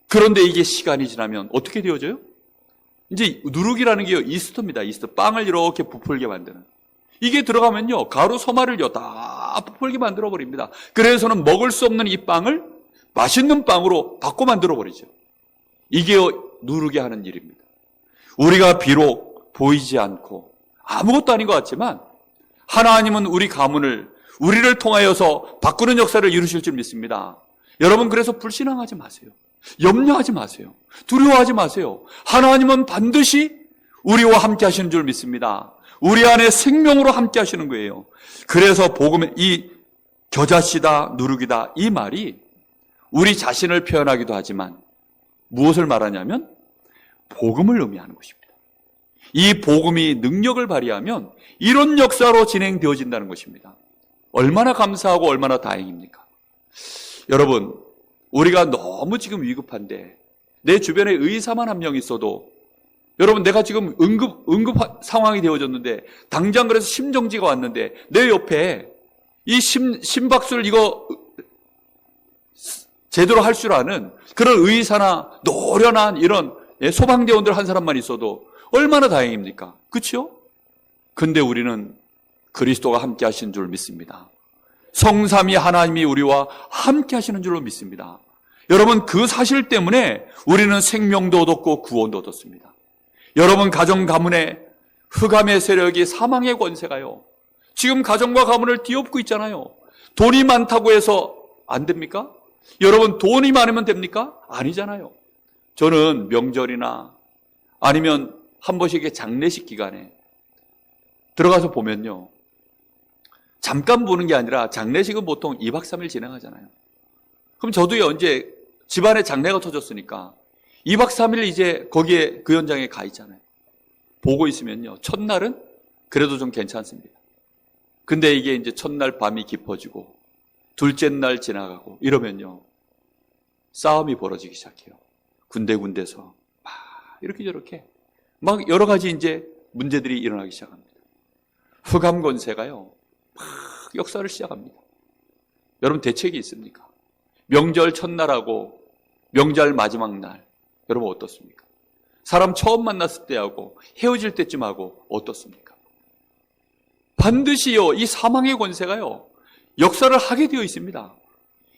그런데 이게 시간이 지나면 어떻게 되어져요? 이제 누룩이라는 게요 이스트입니다. 이스트, 빵을 이렇게 부풀게 만드는. 이게 들어가면요 가루 서말을요 다 부풀게 만들어 버립니다. 그래서는 먹을 수 없는 이 빵을 맛있는 빵으로 바꿔 만들어 버리죠. 이게 누룩이 하는 일입니다. 우리가 비록 보이지 않고 아무것도 아닌 것 같지만 하나님은 우리 가문을, 우리를 통하여서 바꾸는 역사를 이루실 줄 믿습니다. 여러분, 그래서 불신앙하지 마세요. 염려하지 마세요. 두려워하지 마세요. 하나님은 반드시 우리와 함께 하시는 줄 믿습니다. 우리 안에 생명으로 함께 하시는 거예요. 그래서 복음의 이 겨자씨다, 누룩이다 이 말이 우리 자신을 표현하기도 하지만 무엇을 말하냐면 복음을 의미하는 것입니다. 이 복음이 능력을 발휘하면 이런 역사로 진행되어진다는 것입니다. 얼마나 감사하고 얼마나 다행입니까? 여러분, 우리가 너무 지금 위급한데 내 주변에 의사만 한 명 있어도, 여러분 내가 지금 응급 상황이 되어졌는데 당장 그래서 심정지가 왔는데 내 옆에 이 심박수를 이거 제대로 할 줄 아는 그런 의사나 노련한 이런 소방대원들 한 사람만 있어도 얼마나 다행입니까? 그렇죠? 근데 우리는 그리스도가 함께 하시는 줄 믿습니다. 성삼위 하나님이 우리와 함께 하시는 줄로 믿습니다. 여러분, 그 사실 때문에 우리는 생명도 얻었고 구원도 얻었습니다. 여러분, 가정 가문에 흑암의 세력이 사망의 권세가요 지금 가정과 가문을 뒤엎고 있잖아요. 돈이 많다고 해서 안 됩니까? 여러분 돈이 많으면 됩니까? 아니잖아요. 저는 명절이나 아니면 한 번씩의 장례식 기간에 들어가서 보면요, 잠깐 보는 게 아니라 장례식은 보통 2박 3일 진행하잖아요. 그럼 저도요, 이제 집안에 장례가 터졌으니까 2박 3일 이제 거기에 그 현장에 가 있잖아요. 보고 있으면요, 첫날은 그래도 좀 괜찮습니다. 근데 이게 이제 첫날 밤이 깊어지고 둘째 날 지나가고 이러면요, 싸움이 벌어지기 시작해요. 군데군데서 막 이렇게 저렇게 막 여러 가지 이제 문제들이 일어나기 시작합니다. 흑암 권세가요, 막 역사를 시작합니다. 여러분 대책이 있습니까? 명절 첫날하고 명절 마지막 날, 여러분 어떻습니까? 사람 처음 만났을 때하고 헤어질 때쯤하고 어떻습니까? 반드시요, 이 사망의 권세가요, 역사를 하게 되어 있습니다.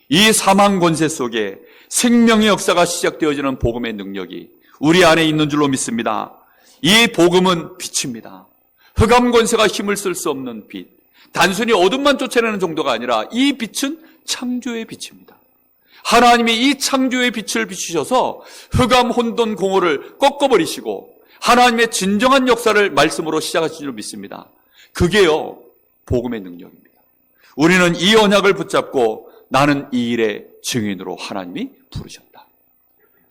이 사망 권세 속에 생명의 역사가 시작되어지는 복음의 능력이 우리 안에 있는 줄로 믿습니다. 이 복음은 빛입니다. 흑암 권세가 힘을 쓸 수 없는 빛, 단순히 어둠만 쫓아내는 정도가 아니라 이 빛은 창조의 빛입니다. 하나님이 이 창조의 빛을 비추셔서 흑암 혼돈 공허를 꺾어버리시고 하나님의 진정한 역사를 말씀으로 시작하신 줄 믿습니다. 그게요, 복음의 능력입니다. 우리는 이 언약을 붙잡고 나는 이 일의 증인으로 하나님이 부르셨다.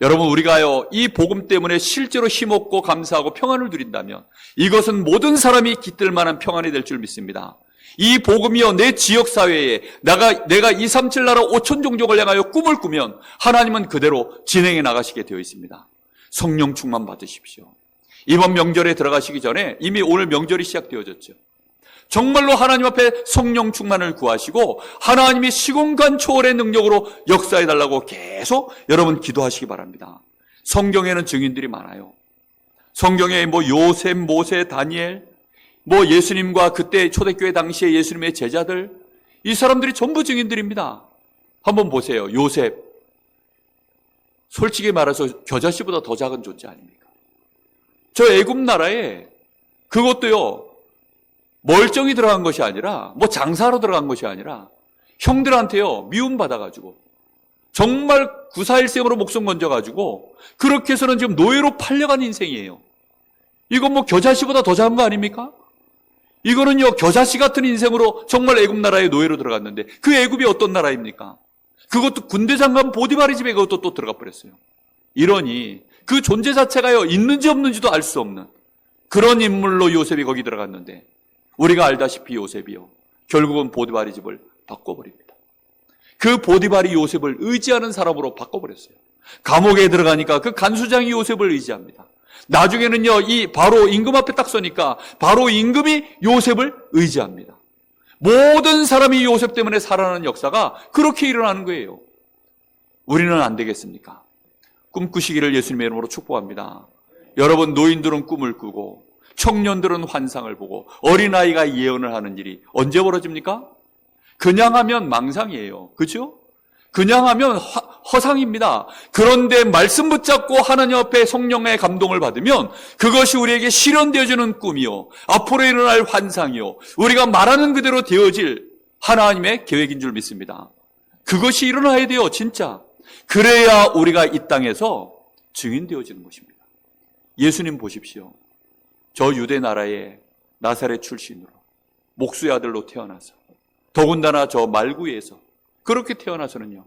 여러분, 우리가요, 이 복음 때문에 실제로 힘없고 감사하고 평안을 누린다면 이것은 모든 사람이 깃들 만한 평안이 될 줄 믿습니다. 이 복음이요, 내 지역사회에 내가 237 나라 5천 종족을 향하여 꿈을 꾸면 하나님은 그대로 진행해 나가시게 되어 있습니다. 성령 충만 받으십시오. 이번 명절에 들어가시기 전에 이미 오늘 명절이 시작되어졌죠. 정말로 하나님 앞에 성령 충만을 구하시고 하나님이 시공간 초월의 능력으로 역사해달라고 계속 여러분 기도하시기 바랍니다. 성경에는 증인들이 많아요. 성경에 요셉, 모세, 다니엘, 예수님과 그때 초대교회 당시에 예수님의 제자들, 이 사람들이 전부 증인들입니다. 한번 보세요. 요셉, 솔직히 말해서 겨자씨보다 더 작은 존재 아닙니까? 저 애굽 나라에 그것도요, 멀쩡히 들어간 것이 아니라 장사로 들어간 것이 아니라 형들한테요, 미움받아가지고 정말 구사일생으로 목숨 건져가지고 그렇게 해서는 지금 노예로 팔려간 인생이에요. 이건 겨자씨보다 더 작은 거 아닙니까? 이거는요, 겨자씨 같은 인생으로 정말 애굽 나라의 노예로 들어갔는데 그 애굽이 어떤 나라입니까? 그것도 군대 장관 보디바리 집에 그것도 또 들어가 버렸어요. 이러니 그 존재 자체가요, 있는지 없는지도 알 수 없는 그런 인물로 요셉이 거기 들어갔는데 우리가 알다시피 요셉이요, 결국은 보디바리 집을 바꿔버립니다. 그 보디바리 요셉을 의지하는 사람으로 바꿔버렸어요. 감옥에 들어가니까 그 간수장이 요셉을 의지합니다. 나중에는요, 이 바로 임금 앞에 딱 서니까 바로 임금이 요셉을 의지합니다. 모든 사람이 요셉 때문에 살아나는 역사가 그렇게 일어나는 거예요. 우리는 안 되겠습니까? 꿈꾸시기를 예수님의 이름으로 축복합니다. 여러분, 노인들은 꿈을 꾸고 청년들은 환상을 보고 어린아이가 예언을 하는 일이 언제 벌어집니까? 그냥 하면 망상이에요. 그렇죠? 그냥 하면 허상입니다. 그런데 말씀 붙잡고 하나님 앞에 성령의 감동을 받으면 그것이 우리에게 실현되어지는 꿈이요, 앞으로 일어날 환상이요, 우리가 말하는 그대로 되어질 하나님의 계획인 줄 믿습니다. 그것이 일어나야 돼요, 진짜. 그래야 우리가 이 땅에서 증인되어지는 것입니다. 예수님 보십시오. 저 유대 나라의 나사렛 출신으로 목수의 아들로 태어나서 더군다나 저 말구에서 그렇게 태어나서는요,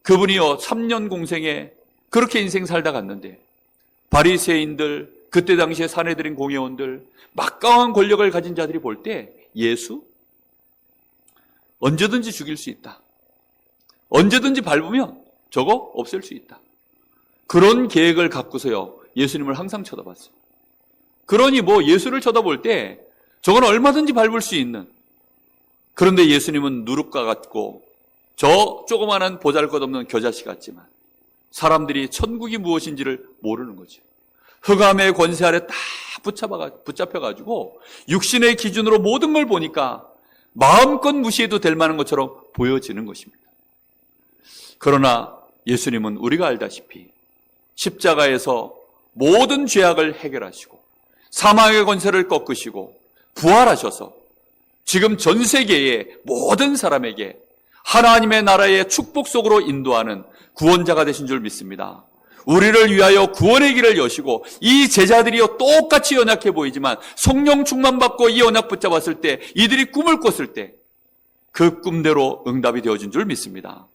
그분이요, 3년 공생에 그렇게 인생 살다 갔는데 바리새인들, 그때 당시에 산헤드린 공회원들, 막강한 권력을 가진 자들이 볼 때 예수 언제든지 죽일 수 있다, 언제든지 밟으면 저거 없앨 수 있다, 그런 계획을 갖고서요 예수님을 항상 쳐다봤어요. 그러니 예수를 쳐다볼 때 저건 얼마든지 밟을 수 있는, 그런데 예수님은 누룩과 같고 저 조그마한 보잘것없는 겨자씨 같지만 사람들이 천국이 무엇인지를 모르는 거죠. 흑암의 권세 아래 딱 붙잡혀가지고 육신의 기준으로 모든 걸 보니까 마음껏 무시해도 될 만한 것처럼 보여지는 것입니다. 그러나 예수님은 우리가 알다시피 십자가에서 모든 죄악을 해결하시고 사망의 권세를 꺾으시고 부활하셔서 지금 전 세계의 모든 사람에게 하나님의 나라의 축복 속으로 인도하는 구원자가 되신 줄 믿습니다. 우리를 위하여 구원의 길을 여시고 이 제자들이요 똑같이 연약해 보이지만 성령 충만 받고 이 언약 붙잡았을 때 이들이 꿈을 꿨을 때 그 꿈대로 응답이 되어진 줄 믿습니다.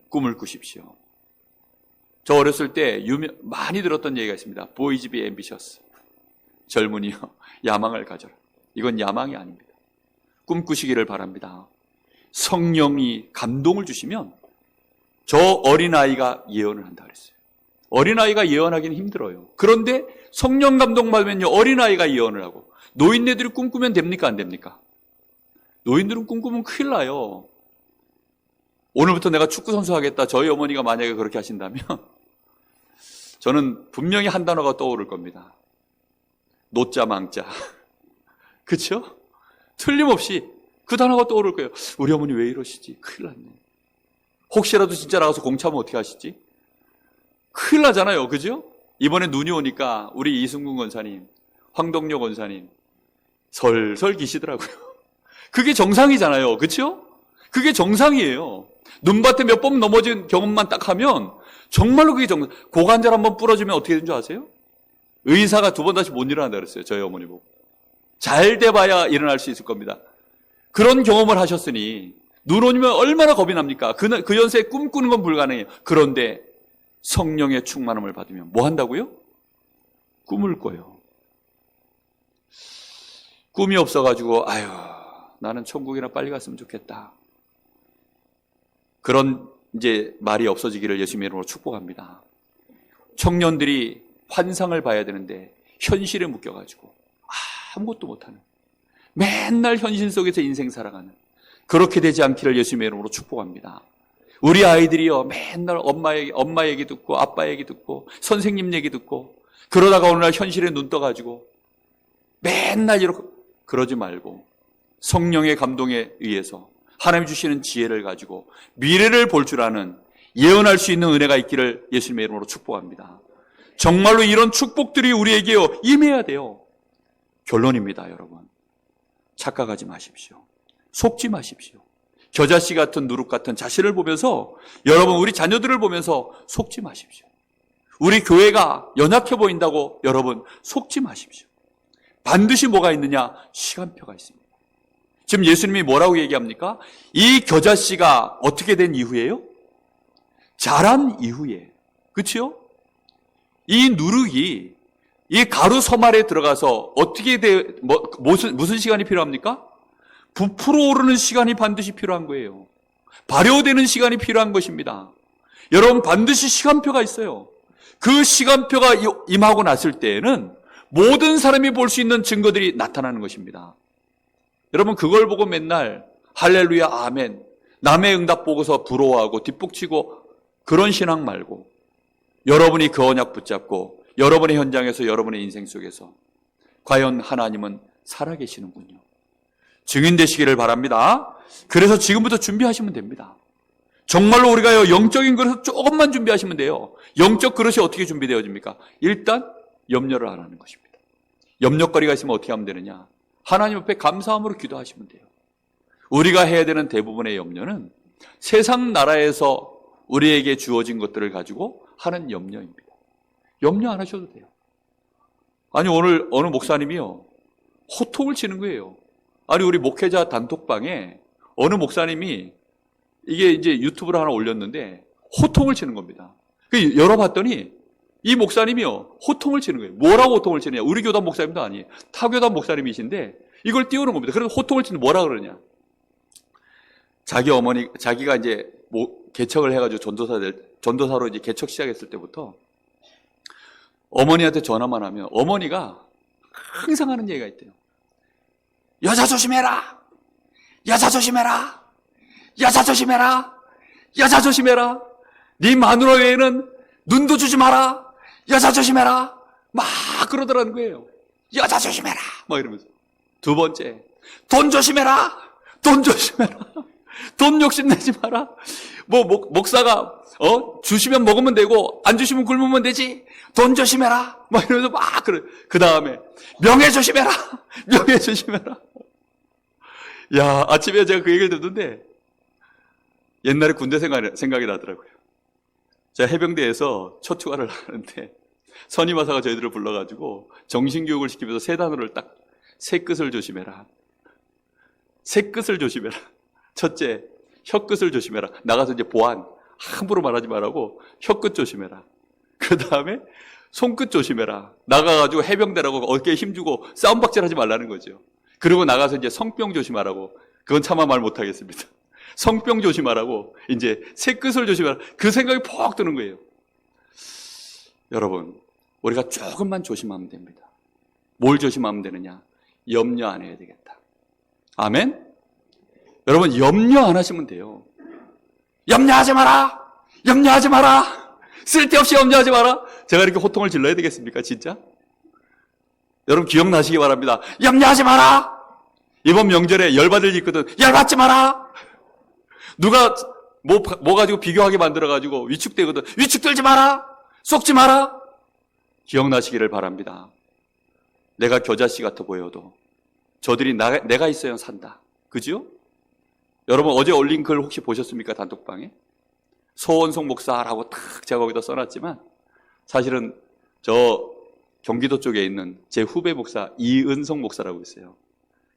꿈을 꾸십시오. 저 어렸을 때 많이 들었던 얘기가 있습니다. Boys be ambitious. 젊은이요 야망을 가져라. 이건 야망이 아닙니다. 꿈꾸시기를 바랍니다. 성령이 감동을 주시면 저 어린아이가 예언을 한다 그랬어요. 어린아이가 예언하기는 힘들어요. 그런데 성령 감동 받으면요 어린아이가 예언을 하고 노인네들이 꿈꾸면 됩니까 안 됩니까? 노인들은 꿈꾸면 큰일 나요. 오늘부터 내가 축구선수 하겠다. 저희 어머니가 만약에 그렇게 하신다면 저는 분명히 한 단어가 떠오를 겁니다. 노자 망자. 그렇죠? 틀림없이 그 단어가 떠오를 거예요. 우리 어머니 왜 이러시지? 큰일 났네. 혹시라도 진짜 나가서 공차면 어떻게 하시지? 큰일 나잖아요. 그죠? 이번에 눈이 오니까 우리 이승gun 권사님, 황동료 권사님 설설 기시더라고요. 그게 정상이잖아요. 그렇죠? 그게 정상이에요. 눈밭에 몇 번 넘어진 경험만 딱 하면 정말로 그게 정상. 고관절 한번 부러지면 어떻게 되는 줄 아세요? 의사가 두 번 다시 못 일어난다 그랬어요. 저희 어머니 보고. 잘 돼봐야 일어날 수 있을 겁니다. 그런 경험을 하셨으니 눈 오면 얼마나 겁이 납니까? 그 연세에 꿈꾸는 건 불가능해요. 그런데 성령의 충만함을 받으면 뭐 한다고요? 꿈을 꿔요. 꿈이 없어가지고 아유 나는 천국이나 빨리 갔으면 좋겠다. 그런 이제 말이 없어지기를 예수님의 이름으로 축복합니다. 청년들이 환상을 봐야 되는데 현실에 묶여가지고 아무것도 못하는 맨날 현실 속에서 인생 살아가는 그렇게 되지 않기를 예수님의 이름으로 축복합니다. 우리 아이들이요 맨날 엄마 얘기 듣고 아빠 얘기 듣고 선생님 얘기 듣고 그러다가 어느 날 현실에 눈 떠가지고 맨날 이렇게 그러지 말고 성령의 감동에 의해서 하나님이 주시는 지혜를 가지고 미래를 볼 줄 아는 예언할 수 있는 은혜가 있기를 예수님의 이름으로 축복합니다. 정말로 이런 축복들이 우리에게요 임해야 돼요. 결론입니다. 여러분 착각하지 마십시오. 속지 마십시오. 겨자씨 같은 누룩 같은 자신을 보면서 여러분 우리 자녀들을 보면서 속지 마십시오. 우리 교회가 연약해 보인다고 여러분 속지 마십시오. 반드시 뭐가 있느냐? 시간표가 있습니다. 지금 예수님이 뭐라고 얘기합니까? 이 겨자씨가 어떻게 된 이후에요? 자란 이후에. 그렇죠? 이 누룩이 이 가루 섬알에 들어가서 어떻게 무슨 시간이 필요합니까? 부풀어 오르는 시간이 반드시 필요한 거예요. 발효되는 시간이 필요한 것입니다. 여러분 반드시 시간표가 있어요. 그 시간표가 임하고 났을 때에는 모든 사람이 볼 수 있는 증거들이 나타나는 것입니다. 여러분 그걸 보고 맨날 할렐루야 아멘 남의 응답 보고서 부러워하고 뒷북치고 그런 신앙 말고 여러분이 그 언약 붙잡고 여러분의 현장에서 여러분의 인생 속에서 과연 하나님은 살아계시는군요. 증인 되시기를 바랍니다. 그래서 지금부터 준비하시면 됩니다. 정말로 우리가요 영적인 그릇 조금만 준비하시면 돼요. 영적 그릇이 어떻게 준비되어집니까? 일단 염려를 안 하는 것입니다. 염려거리가 있으면 어떻게 하면 되느냐? 하나님 앞에 감사함으로 기도하시면 돼요. 우리가 해야 되는 대부분의 염려는 세상 나라에서 우리에게 주어진 것들을 가지고 하는 염려입니다. 염려 안 하셔도 돼요. 아니 오늘 어느 목사님이요 호통을 치는 거예요. 아니 우리 목회자 단톡방에 어느 목사님이 이게 이제 유튜브를 하나 올렸는데 호통을 치는 겁니다. 열어봤더니 이 목사님이요 호통을 치는 거예요. 뭐라고 호통을 치느냐? 우리 교단 목사님도 아니에요. 타교단 목사님이신데 이걸 띄우는 겁니다. 그래서 호통을 치는 뭐라 그러냐? 자기 어머니 자기가 이제 개척을 해가지고 전도사로 이제 개척 시작했을 때부터 어머니한테 전화만 하면 어머니가 항상 하는 얘기가 있대요. 여자 조심해라. 여자 조심해라. 여자 조심해라. 여자 조심해라. 네 마누라 외에는 눈도 주지 마라. 여자 조심해라. 막 그러더라는 거예요. 여자 조심해라. 막 이러면서. 두 번째, 돈 조심해라. 돈 조심해라. 돈 욕심내지 마라. 목사가 주시면 먹으면 되고 안 주시면 굶으면 되지. 돈 조심해라. 막 이러면서 막 그래. 그 다음에 명예 조심해라. 명예 조심해라. 야, 아침에 제가 그 얘기를 듣는데 옛날에 군대 생각이 나더라고요. 제가 해병대에서 첫 휴가를 하는데 선임하사가 저희들을 불러가지고 정신교육을 시키면서 세 단어를 딱, 새 끝을 조심해라. 새 끝을 조심해라. 첫째, 혀끝을 조심해라. 나가서 이제 보안, 함부로 말하지 말라고 혀끝 조심해라. 그 다음에 손끝 조심해라. 나가가지고 해병대라고 어깨에 힘주고 싸움박질하지 말라는 거죠. 그리고 나가서 이제 성병 조심하라고. 그건 차마 말 못하겠습니다. 성병 조심하라고, 이제 새 끝을 조심하라. 그 생각이 퍽 드는 거예요. 여러분, 우리가 조금만 조심하면 됩니다. 뭘 조심하면 되느냐? 염려 안 해야 되겠다. 아멘? 여러분, 염려 안 하시면 돼요. 염려하지 마라! 염려하지 마라! 쓸데없이 염려하지 마라! 제가 이렇게 호통을 질러야 되겠습니까, 진짜? 여러분, 기억나시기 바랍니다. 염려하지 마라! 이번 명절에 열받을 일 있거든. 열받지 마라! 누가 뭐 가지고 비교하게 만들어가지고 위축되거든. 위축들지 마라! 속지 마라! 기억나시기를 바랍니다. 내가 겨자씨 같아 보여도 저들이 내가 있어야 산다. 그죠? 여러분, 어제 올린 글 혹시 보셨습니까? 단톡방에? 소원송 목사라고 탁 제가 거기다 써놨지만 사실은 저 경기도 쪽에 있는 제 후배 목사 이은성 목사라고 있어요.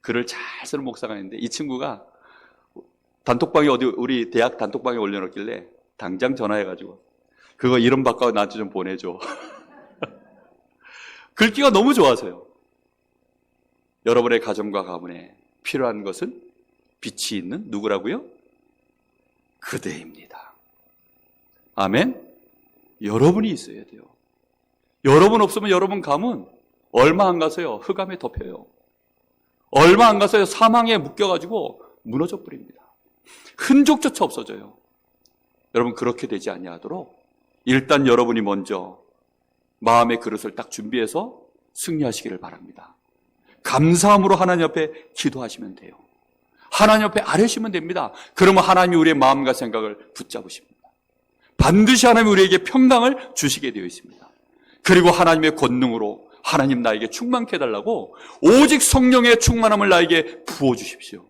글을 잘 쓰는 목사가 있는데 이 친구가 단톡방에 어디 우리 대학 단톡방에 올려놓길래 당장 전화해가지고 그거 이름 바꿔 나한테 좀 보내줘. 글귀가 너무 좋아서요. 여러분의 가정과 가문에 필요한 것은 빛이 있는 누구라고요? 그대입니다. 아멘? 여러분이 있어야 돼요. 여러분 없으면 여러분 가문 얼마 안 가서요 흑암에 덮여요. 얼마 안 가서요 사망에 묶여가지고 무너져 버립니다. 흔적조차 없어져요. 여러분, 그렇게 되지 아니하도록 일단 여러분이 먼저 마음의 그릇을 딱 준비해서 승리하시기를 바랍니다. 감사함으로 하나님 옆에 기도하시면 돼요. 하나님 옆에 아뢰시면 됩니다. 그러면 하나님이 우리의 마음과 생각을 붙잡으십니다. 반드시 하나님이 우리에게 평강을 주시게 되어 있습니다. 그리고 하나님의 권능으로 하나님 나에게 충만케 해달라고 오직 성령의 충만함을 나에게 부어주십시오.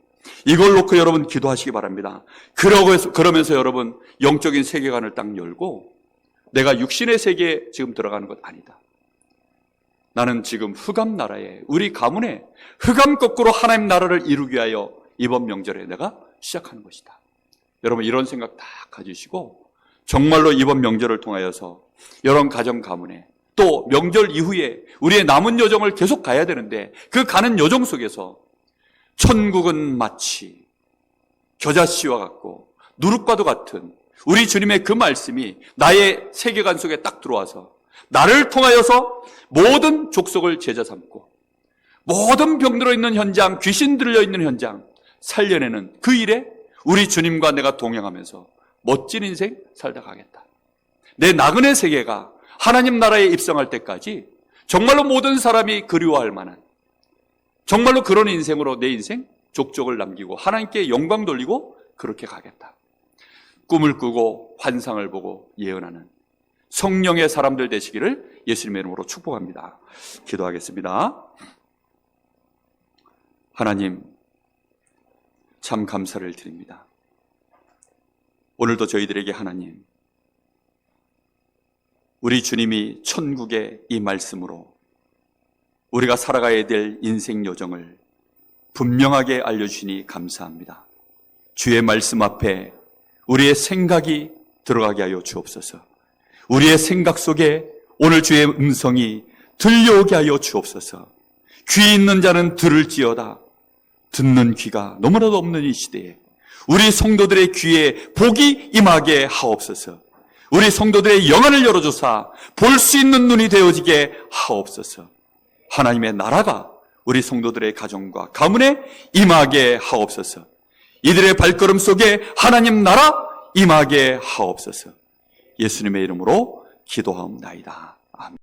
이걸 놓고 여러분 기도하시기 바랍니다. 그러면서 여러분 영적인 세계관을 딱 열고 내가 육신의 세계에 지금 들어가는 것 아니다. 나는 지금 흑암 나라에 우리 가문에 흑암 거꾸로 하나님 나라를 이루기 위하여 이번 명절에 내가 시작하는 것이다. 여러분 이런 생각 다 가지시고 정말로 이번 명절을 통하여서 여러분 가정 가문에 또 명절 이후에 우리의 남은 여정을 계속 가야 되는데 그 가는 여정 속에서 천국은 마치 겨자씨와 같고 누룩과도 같은 우리 주님의 그 말씀이 나의 세계관 속에 딱 들어와서 나를 통하여서 모든 족속을 제자 삼고 모든 병들어 있는 현장, 귀신 들려 있는 현장 살려내는 그 일에 우리 주님과 내가 동행하면서 멋진 인생 살다 가겠다. 내 나그네 세계가 하나님 나라에 입성할 때까지 정말로 모든 사람이 그리워할 만한 정말로 그런 인생으로 내 인생 족적을 남기고 하나님께 영광 돌리고 그렇게 가겠다. 꿈을 꾸고 환상을 보고 예언하는 성령의 사람들 되시기를 예수님의 이름으로 축복합니다. 기도하겠습니다. 하나님 참 감사를 드립니다. 오늘도 저희들에게 하나님 우리 주님이 천국의 이 말씀으로 우리가 살아가야 될 인생 여정을 분명하게 알려주시니 감사합니다. 주의 말씀 앞에 우리의 생각이 들어가게 하여 주옵소서. 우리의 생각 속에 오늘 주의 음성이 들려오게 하여 주옵소서. 귀 있는 자는 들을지어다. 듣는 귀가 너무나도 없는 이 시대에 우리 성도들의 귀에 복이 임하게 하옵소서. 우리 성도들의 영안을 열어주사 볼 수 있는 눈이 되어지게 하옵소서. 하나님의 나라가 우리 성도들의 가정과 가문에 임하게 하옵소서. 이들의 발걸음 속에 하나님 나라 임하게 하옵소서. 예수님의 이름으로 기도하옵나이다. 아멘.